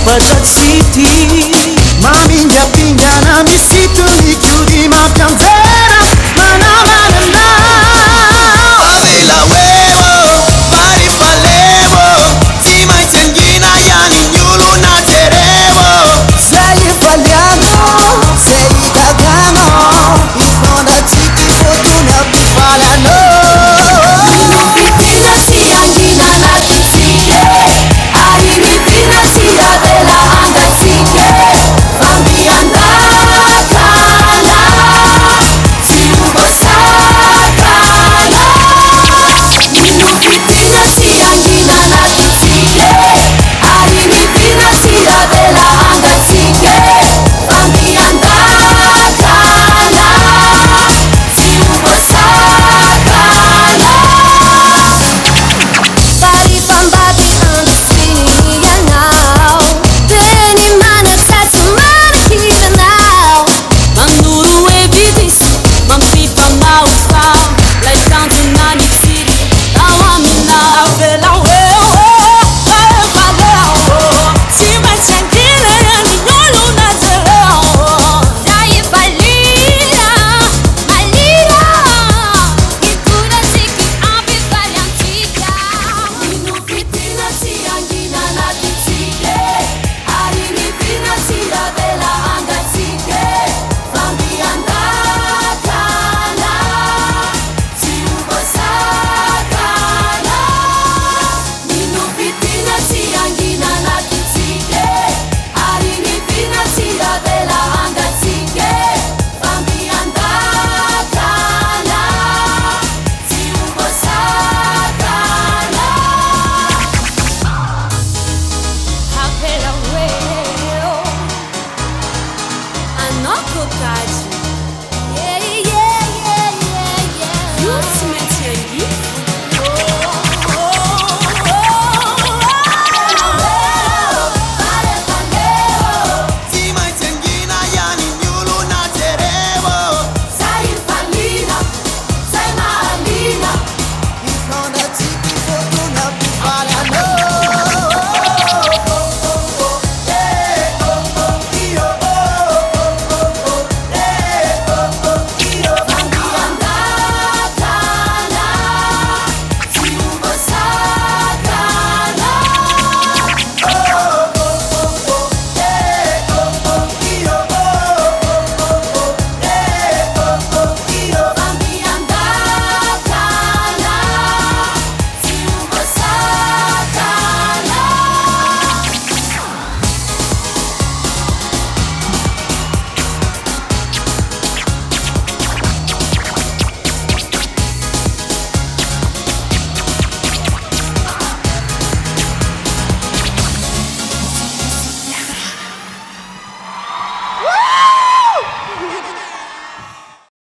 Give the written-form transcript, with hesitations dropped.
Pagkatsiti Mamingga-pingga mi situ Chiudi ma piangerà Mana Avela huevo Pari falevo Si mai sanguina Yani nyulu na terevo Sei italiano Sei cagano Ikonda chiti fortuna bifalano Fina si angina na tizike Arini fina si adela angatike Fambi andakana Tiubo sakana Ninu fina si angina na tizike Arini fina si adela angatike Fambi andakana Tiubo sakana Bari pambati undersea now. Beni mana tatu mana kita now. Manuru evidence, mampipa maufa Like counting nani city, awamina Avela huevo Si mai sentire ni nyolu na tereo Dai falira, malira. Ikura tiki api variantika. Ninu fitina si angina na tizike Arini fina si adela angatike Fambi andakana Tiubo sakana Ninu fitina si angina na tizike Arini fina si adela angatike Fambi andakana Tiubo sakana Apela weo. Anoko kaji.